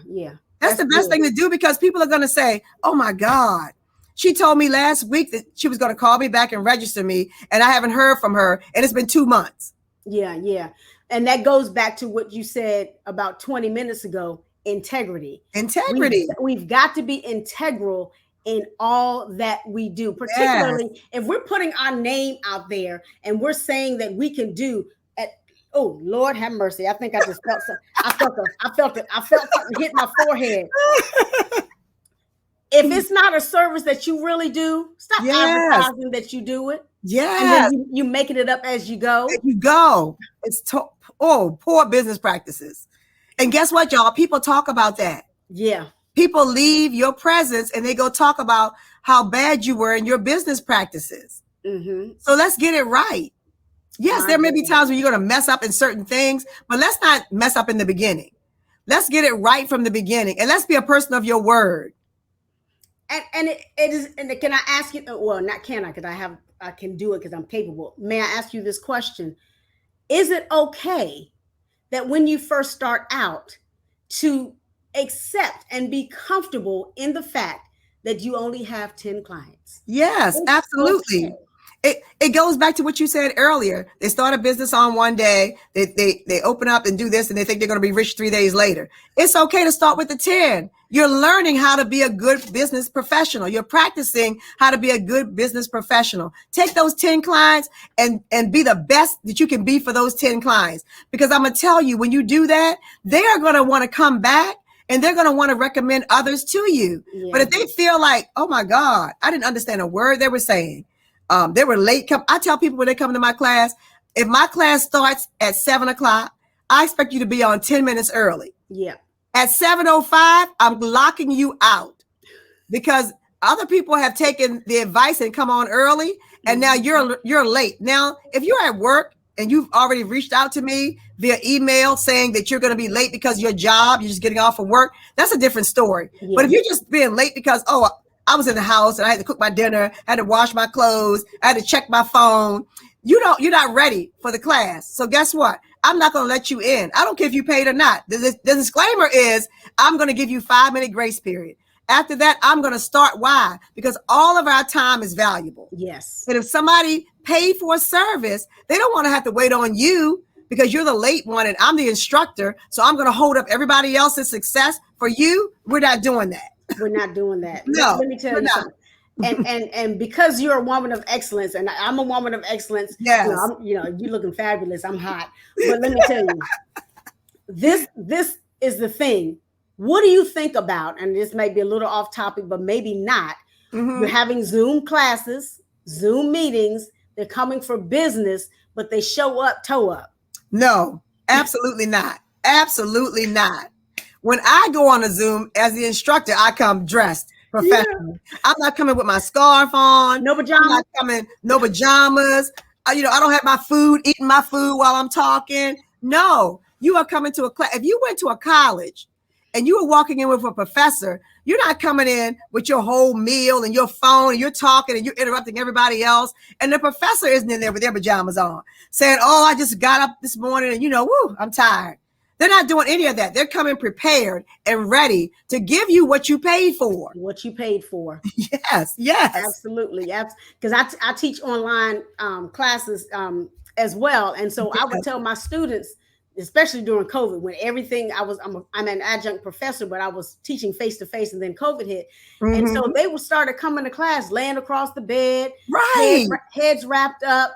That's the best thing to do, because people are going to say, oh my God, she told me last week that she was going to call me back and register me, and I haven't heard from her, and it's been 2 months. Yeah. And that goes back to what you said about 20 minutes ago. Integrity. We've got to be integral in all that we do, particularly if we're putting our name out there and we're saying that we can do oh Lord have mercy. I think I just felt something. I felt something hit my forehead. If it's not a service that you really do, stop advertising that you do it. Yeah. And then you making it up as you go. It's poor business practices. And guess what, y'all? People talk about that. Yeah. People leave your presence and they go talk about how bad you were in your business practices. Mm-hmm. So let's get it right. Yes, there may be times when you're going to mess up in certain things, but let's not mess up in the beginning. Let's get it right from the beginning, and let's be a person of your word. And it is. And can I ask you? Well, not can I? Because I can do it because I'm capable. May I ask you this question? Is it okay that when you first start out to accept and be comfortable in the fact that you only have 10 clients? Yes, absolutely. Okay. it goes back to what you said earlier. They start a business on one day, they open up and do this, and they think they're going to be rich 3 days later. It's okay to start with the 10. You're learning how to be a good business professional. You're practicing how to be a good business professional. Take those 10 clients and be the best that you can be for those 10 clients. Because I'm going to tell you, when you do that, they are going to want to come back and they're going to want to recommend others to you. Yeah. But if they feel like, oh my God, I didn't understand a word they were saying. They were late. I tell people when they come to my class, if my class starts at 7:00, I expect you to be on 10 minutes early. Yeah. At 7:05, I'm locking you out because other people have taken the advice and come on early, and now you're late. Now, if you're at work and you've already reached out to me via email saying that you're going to be late because your job, you're just getting off from work, that's a different story. Yeah. But if you're just being late because, I was in the house and I had to cook my dinner, I had to wash my clothes, I had to check my phone, you're not ready for the class. So guess what? I'm not going to let you in. I don't care if you paid or not. The disclaimer is I'm going to give you 5-minute grace period. After that, I'm going to start. Why? Because all of our time is valuable. Yes. And if somebody paid for a service, they don't want to have to wait on you because you're the late one and I'm the instructor. So I'm going to hold up everybody else's success for you. We're not doing that. We're not doing that. No, let me tell you something. And because you're a woman of excellence, and I'm a woman of excellence. Yes. You're looking fabulous. I'm hot. But let me tell you, this is the thing. What do you think about? And this may be a little off topic, but maybe not. Mm-hmm. You're having Zoom classes, Zoom meetings. They're coming for business, but they show up toe up. No, absolutely not. Absolutely not. When I go on a Zoom as the instructor, I come dressed professionally. Yeah. I'm not coming with my scarf on. No pajamas. I'm not coming, no pajamas. I don't have my food, eating my food while I'm talking. No, you are coming to a class. If you went to a college and you were walking in with a professor, you're not coming in with your whole meal and your phone and you're talking and you're interrupting everybody else. And the professor isn't in there with their pajamas on saying, I just got up this morning and I'm tired. They're not doing any of that. They're coming prepared and ready to give you what you paid for. What you paid for. Yes. Absolutely. Because I teach online classes as well. And so I would tell my students, especially during COVID, when everything I'm an adjunct professor, but I was teaching face-to-face and then COVID hit. Mm-hmm. And so they would start coming to class, laying across the bed, right, heads wrapped up,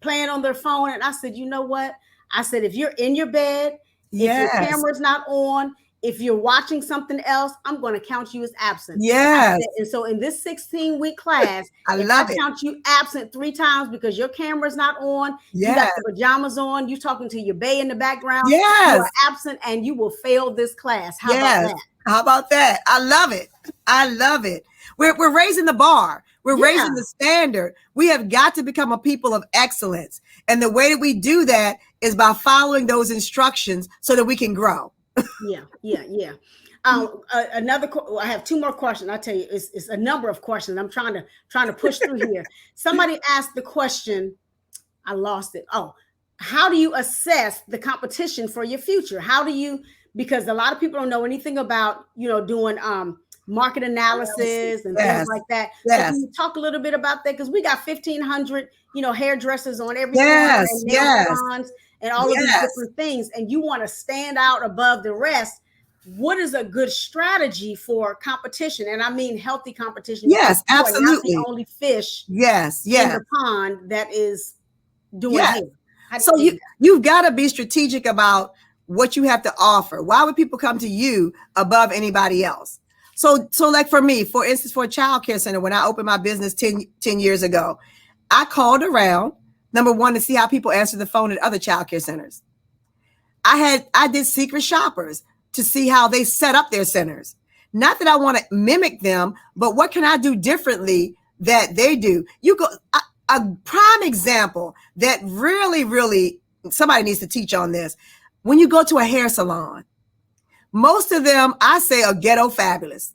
playing on their phone. And I said, you know what? I said, if you're in your bed, yes, if your camera's not on, if you're watching something else, I'm going to count you as absent. Yes. And so in this 16-week class, I count you absent 3 times because your camera's not on, yes, you got the pajamas on, you talking to your bae in the background, yes, you are absent and you will fail this class. How yes. about that? How about that? I love it. I love it. We're raising the bar. We're raising the standard. We have got to become a people of excellence. And the way that we do that is by following those instructions so that we can grow. Yeah. I have 2 more questions. I'll tell you, it's a number of questions. I'm trying to push through here. Somebody asked the question, I lost it. How do you assess the competition for your future? Because a lot of people don't know anything about, doing market analysis and things like that. Yes. So can you talk a little bit about that? Because we got 1,500, hairdressers on every corner and nail salons and all of these different things, and you want to stand out above the rest. What is a good strategy for competition? And I mean healthy competition. Yes, absolutely. Not the only fish in the pond that is doing it. So you've got to be strategic about what you have to offer. Why would people come to you above anybody else? So like for me, for instance, for a child care center, when I opened my business 10 years ago, I called around, number one, to see how people answer the phone at other child care centers. I did secret shoppers to see how they set up their centers. Not that I want to mimic them, but what can I do differently that they do? A prime example that really, really, somebody needs to teach on this. When you go to a hair salon, most of them, I say, are ghetto fabulous.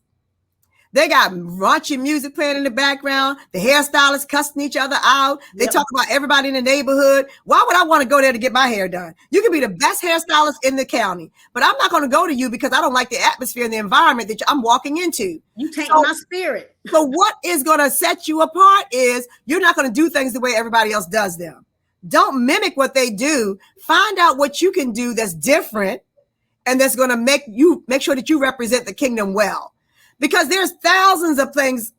They got raunchy music playing in the background. The hairstylists cussing each other out. They talk about everybody in the neighborhood. Why would I want to go there to get my hair done? You can be the best hairstylist in the county, but I'm not going to go to you because I don't like the atmosphere and the environment that I'm walking into. You take my spirit. So what is going to set you apart is you're not going to do things the way everybody else does them. Don't mimic what they do. Find out what you can do that's different and that's going to make sure that you represent the kingdom well. Because there's thousands of things,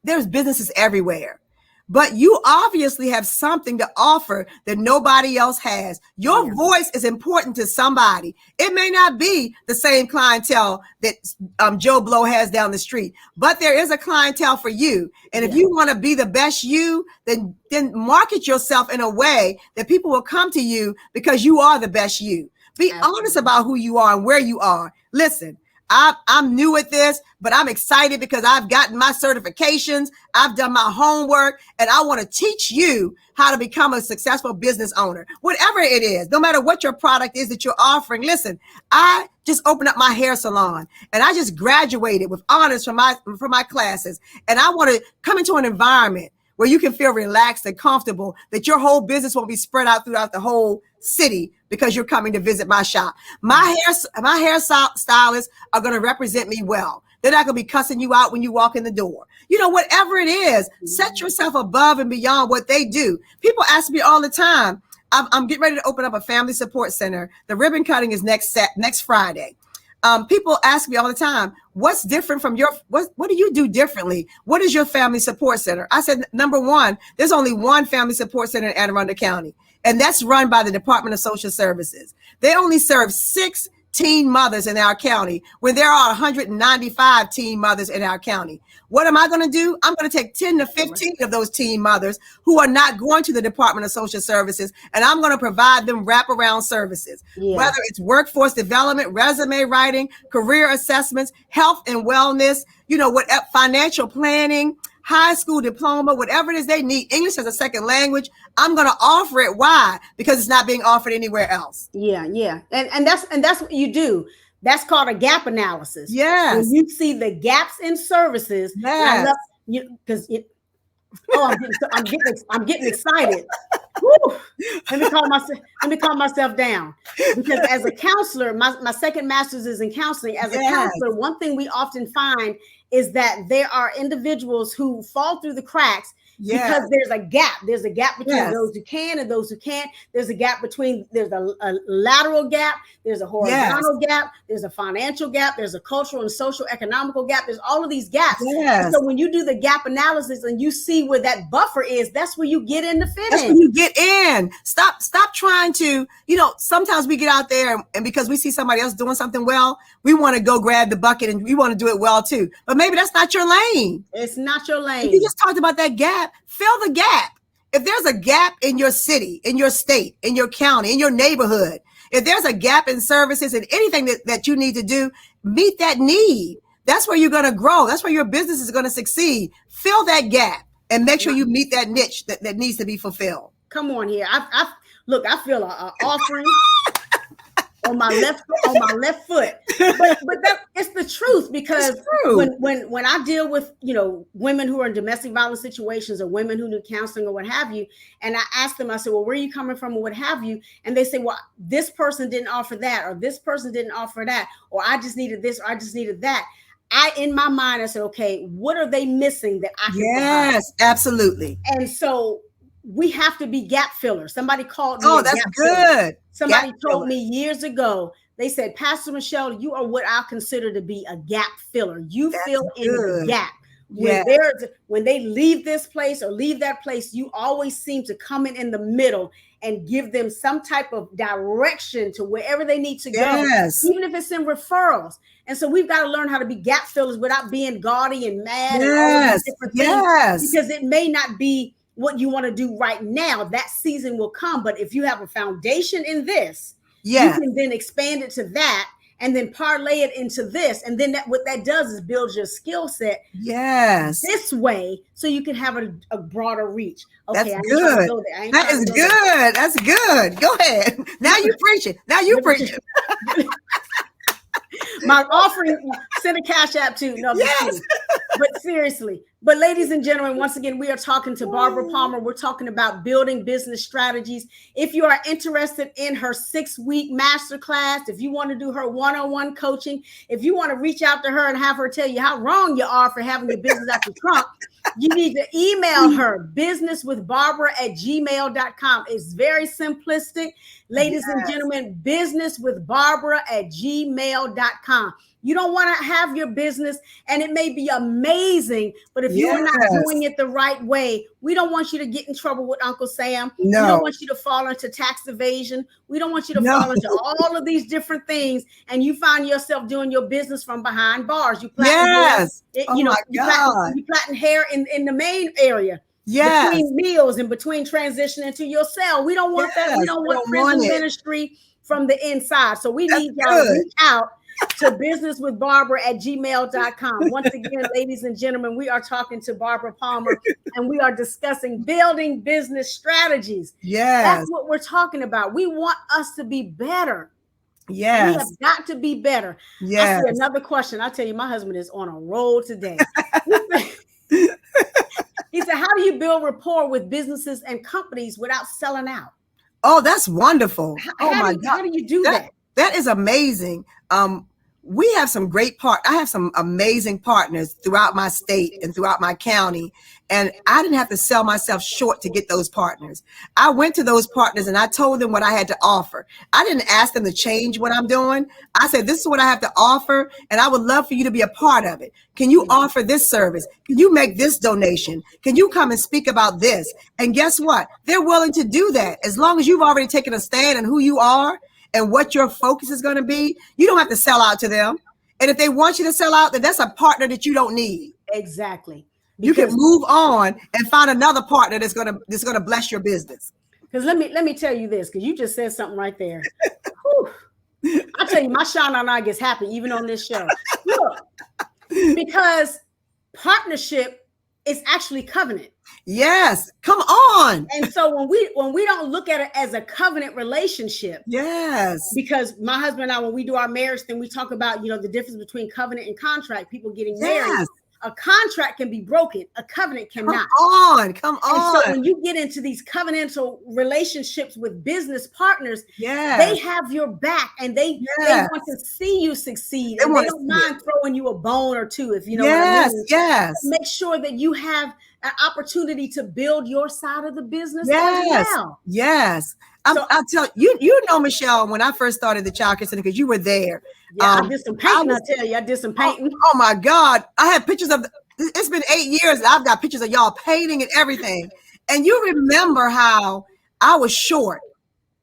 there's businesses everywhere, but you obviously have something to offer that nobody else has. Your voice is important to somebody. It may not be the same clientele that Joe Blow has down the street, but there is a clientele for you. And if you want to be the best you, then market yourself in a way that people will come to you because you are the best you. Be honest about who you are and where you are. Listen, I'm new at this, but I'm excited because I've gotten my certifications. I've done my homework, and I want to teach you how to become a successful business owner, whatever it is, no matter what your product is that you're offering. Listen, I just opened up my hair salon, and I just graduated with honors from my classes, and I want to come into an environment where you can feel relaxed and comfortable, that your whole business won't be spread out throughout the whole city because you're coming to visit my shop. My hair stylists are going to represent me well. They're not going to be cussing you out when you walk in the door. You know, whatever it is, set yourself above and beyond what they do. People ask me all the time, I'm getting ready to open up a family support center. The ribbon cutting is next Friday. People ask me all the time, what's different from what do you do differently? What is your family support center? I said, number one, there's only one family support center in Anne Arundel County, and that's run by the Department of Social Services. They only serve 6 teen mothers in our county when there are 195 teen mothers in our county. What am I going to do? I'm going to take 10 to 15 of those teen mothers who are not going to the Department of Social Services, and I'm going to provide them wraparound services, whether it's workforce development, resume writing, career assessments, health and wellness, financial planning, high school diploma, whatever it is they need, English as a second language. I'm going to offer it. Why? Because it's not being offered anywhere else. Yeah. And that's what you do. That's called a gap analysis. Yes. When you see the gaps in services. Yes. I'm getting excited. Woo. Let me calm myself down. Because as a counselor, my second master's is in counseling. As a counselor, one thing we often find is that there are individuals who fall through the cracks because there's a gap. There's a gap between those who can and those who can't. There's a gap there's a lateral gap. There's a horizontal gap. There's a financial gap. There's a cultural and social economical gap. There's all of these gaps. Yes. So when you do the gap analysis and you see where that buffer is, that's where you get in the fit. That's when you get in. Stop trying to, sometimes we get out there and because we see somebody else doing something well, we want to go grab the bucket and we want to do it well too. But maybe that's not your lane. It's not your lane. If you just talked about that gap, fill the gap. If there's a gap in your city, in your state, in your county, in your neighborhood, if there's a gap in services and anything that you need to do, meet that need. That's where you're going to grow. That's where your business is going to succeed. Fill that gap and make sure you meet that niche that needs to be fulfilled. Come on here. I feel an offering on my left foot, but that it's the truth, because when I deal with women who are in domestic violence situations or women who need counseling or what have you, and I ask them, I say, well, where are you coming from or what have you, and they say, well, this person didn't offer that, or this person didn't offer that, or I just needed this, or I just needed that. In my mind, I said, okay, what are they missing that I can provide? Absolutely. And so we have to be gap fillers. Somebody called me. Oh, that's good. Somebody told me years ago, they said, Pastor Michele, you are what I consider to be a gap filler. You fill in the gap. When they leave this place or leave that place, you always seem to come in the middle and give them some type of direction to wherever they need to go, even if it's in referrals. And so we've got to learn how to be gap fillers without being gaudy and mad and all these different things, because it may not be what you want to do right now. That season will come. But if you have a foundation in this, you can then expand it to that and then parlay it into this. And then what that does is build your skill set this way so you can have a broader reach. Okay, that's good. That is good. That's good. Go ahead. Now you preaching. My offering, send a cash app to. No, But seriously, but ladies and gentlemen, once again, we are talking to Barbara Palmer. We're talking about building business strategies. If you are interested in her 6-week masterclass, if you want to do her one-on-one coaching, if you want to reach out to her and have her tell you how wrong you are for having your business after Trump, you need to email her businesswithbarbara@gmail.com. It's very simplistic. Ladies and gentlemen, businesswithbarbara@gmail.com. You don't want to have your business, and it may be amazing, but if you are not doing it the right way, we don't want you to get in trouble with Uncle Sam. No. We don't want you to fall into tax evasion. We don't want you to fall into all of these different things, and you find yourself doing your business from behind bars. You plaiting you plaiting hair in the main area. Between meals and between transitioning to your cell. We don't want that. We don't want prison ministry from the inside. So we need y'all to reach out to businesswithbarbara@gmail.com. Once again, ladies and gentlemen, we are talking to Barbara Palmer, and we are discussing building business strategies. That's what we're talking about. We want us to be better. We have got to be better. I see another question. I tell you, my husband is on a roll today. He said, how do you build rapport with businesses and companies without selling out? Oh, that's wonderful. My God. How do you do that? That is amazing. We have some great I have some amazing partners throughout my state and throughout my county. And I didn't have to sell myself short to get those partners. I went to those partners and I told them what I had to offer. I didn't ask them to change what I'm doing. I said, this is what I have to offer, and I would love for you to be a part of it. Can you offer this service? Can you make this donation? Can you come and speak about this? And guess what? They're willing to do that. As long as you've already taken a stand on who you are and what your focus is going to be, you don't have to sell out to them. And if they want you to sell out, then that's a partner that you don't need. Exactly. You can move on and find another partner that's gonna bless your business. Because let me tell you this, because you just said something right there. I tell you, my shine on eye gets happy even on this show. Look, because partnership is actually covenant. Yes, come on. And so when we don't look at it as a covenant relationship, because my husband and I, when we do our marriage thing, we talk about the difference between covenant and contract. People getting married. A contract can be broken. A covenant cannot. Come on. And so when you get into these covenantal relationships with business partners, they have your back, and they want to see you succeed. And they don't mind throwing you a bone or two, if you know what I mean. Make sure that you have an opportunity to build your side of the business as well. I'll tell you, Michele, when I first started the Child Care Center, because you were there. I did some painting. I did some painting. Oh my God. I had pictures of, it's been 8 years and I've got pictures of y'all painting and everything. And you remember how I was short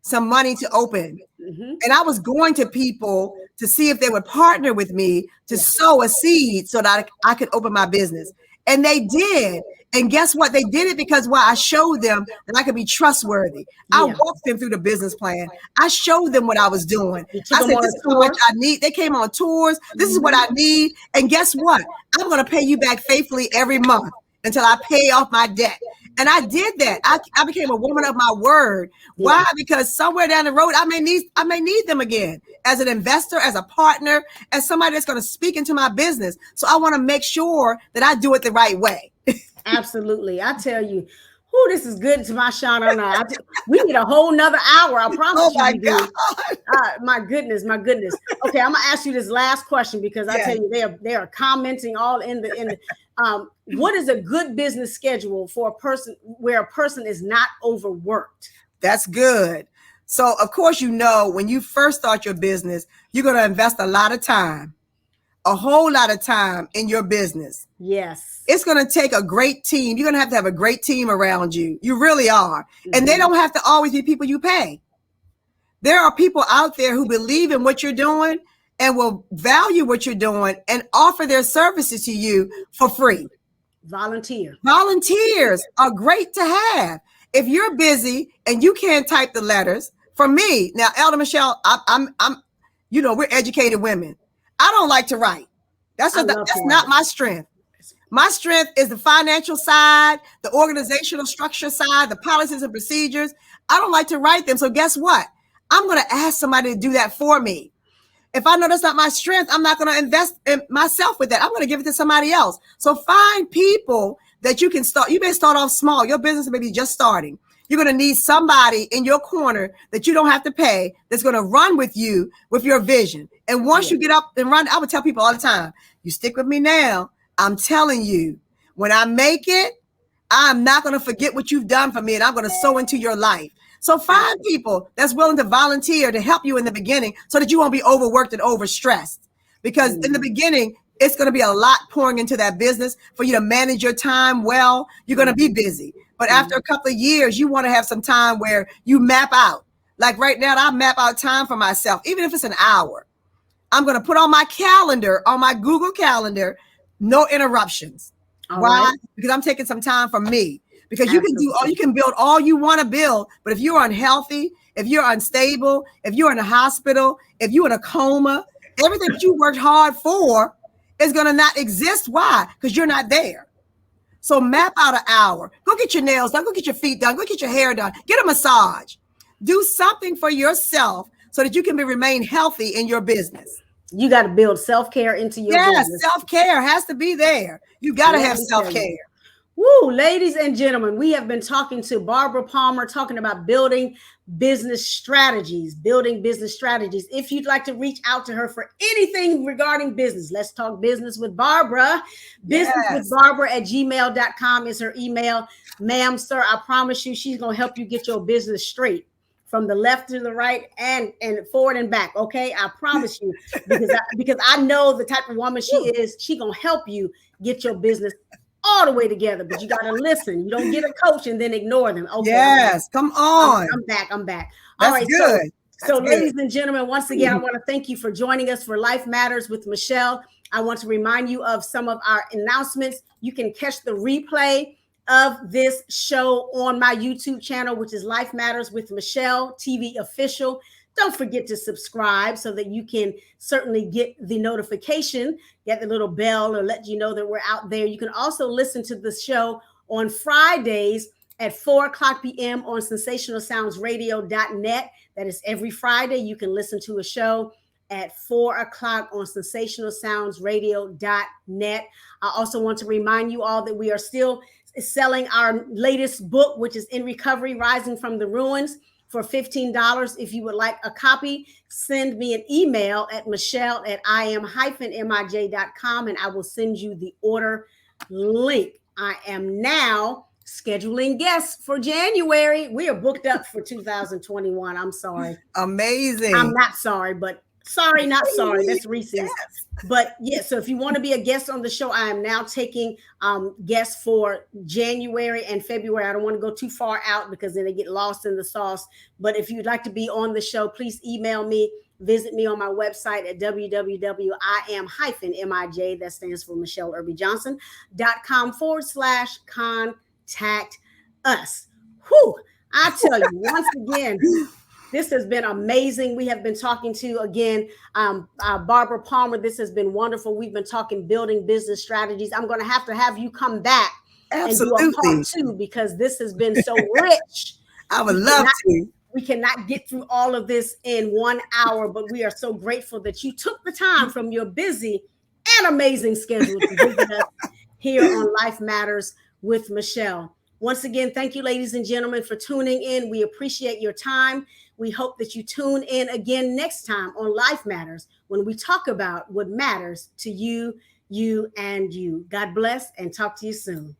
some money to open. And I was going to people to see if they would partner with me to sow a seed so that I could open my business. And they did. And guess what? They did it because I showed them that I could be trustworthy. I walked them through the business plan. I showed them what I was doing. I said, this is how much I need. They came on tours. This is what I need. And guess what? I'm going to pay you back faithfully every month until I pay off my debt. And I did that. I became a woman of my word. Why? Because somewhere down the road, I may need them again as an investor, as a partner, as somebody that's going to speak into my business. So I want to make sure that I do it the right way. Absolutely. I tell you, this is good to my shine on eye. We need a whole nother hour. I promise you. My God. My goodness. Okay, I'm gonna ask you this last question, because I tell you, they are commenting all in the what is a good business schedule for a person where a person is not overworked? That's good. So of course, when you first start your business, you're going to invest a lot of time. A whole lot of time in your business. Yes. It's going to take a great team. You're going to have a great team around you. You really are. And they don't have to always be people you pay. There are people out there who believe in what you're doing and will value what you're doing and offer their services to you for free. Volunteers are great to have. If you're busy and you can't type the letters, for me, now, Elder Michele, I'm we're educated women. I don't like to write. That's not my strength. My strength is the financial side, the organizational structure side, the policies and procedures. I don't like to write them. So guess what? I'm going to ask somebody to do that for me. If I know that's not my strength, I'm not going to invest in myself with that. I'm going to give it to somebody else. So find people that you can start. You may start off small. Your business may be just starting. You're going to need somebody in your corner that you don't have to pay, that's going to run with you with your vision. And once you get up and run, I would tell people all the time, you stick with me now. I'm telling you, when I make it, I'm not going to forget what you've done for me, and I'm going to sow into your life. So find people that's willing to volunteer to help you in the beginning so that you won't be overworked and overstressed. Because in the beginning, it's going to be a lot pouring into that business for you to manage your time well. You're going to be busy. But after a couple of years, you want to have some time where you map out. Like right now, I map out time for myself, even if it's an hour. I'm going to put on my calendar, on my Google Calendar, no interruptions. Why? Because I'm taking some time for me. Because you can do all, you can build all you want to build, but if you're unhealthy, if you're unstable, if you're in a hospital, if you're in a coma, everything that you worked hard for is going to not exist. Why? Because you're not there. So map out an hour. Go get your nails done. Go get your feet done. Go get your hair done. Get a massage. Do something for yourself so that you can remain healthy in your business. You got to build self-care into your business. Yes, self-care has to be there. You got to have self-care. Woo, ladies and gentlemen, we have been talking to Barbara Palmer, talking about building business strategies. If you'd like to reach out to her for anything regarding business, let's talk business with Barbara. Businesswithbarbara@gmail.com is her email. Ma'am, sir, I promise you she's going to help you get your business straight from the left to the right and forward and back. Okay, I promise you, because I know the type of woman she is. She going to help you get your business all the way together, but you got to listen. You don't get a coach and then ignore them. Okay. Yes, come on. I'm back. All right. Good. So ladies and gentlemen, once again, I want to thank you for joining us for Life Matters with Michele. I want to remind you of some of our announcements. You can catch the replay of this show on my YouTube channel, which is Life Matters with Michele TV Official. Don't forget to subscribe so that you can certainly get the notification, get the little bell or let you know that we're out there. You can also listen to the show on Fridays at 4:00 p.m. on sensationalsoundsradio.net. That is every Friday. You can listen to a show at 4:00 on sensationalsoundsradio.net. I also want to remind you all that we are still selling our latest book, which is In Recovery, Rising from the Ruins, for $15. If you would like a copy, send me an email at michele@im-mij.com and I will send you the order link. I am now scheduling guests for January. We are booked up for 2021. I'm sorry. Amazing. I'm not sorry, but sorry, not sorry. That's Reese's. Yes. But yeah, so if you want to be a guest on the show, I am now taking guests for January and February. I don't want to go too far out because then they get lost in the sauce. But if you'd like to be on the show, please email me. Visit me on my website at www.im-mij, that stands for Michele Irby Johnson.com/contact us. Whew, I tell you, once again, this has been amazing. We have been talking to, again, Barbara Palmer. This has been wonderful. We've been talking building business strategies. I'm going to have you come back and do a part 2 because this has been so rich. I would love to. We cannot get through all of this in 1 hour, but we are so grateful that you took the time from your busy and amazing schedule to visit us here on Life Matters with Michele. Once again, thank you, ladies and gentlemen, for tuning in. We appreciate your time. We hope that you tune in again next time on Life Matters when we talk about what matters to you, and you. God bless and talk to you soon.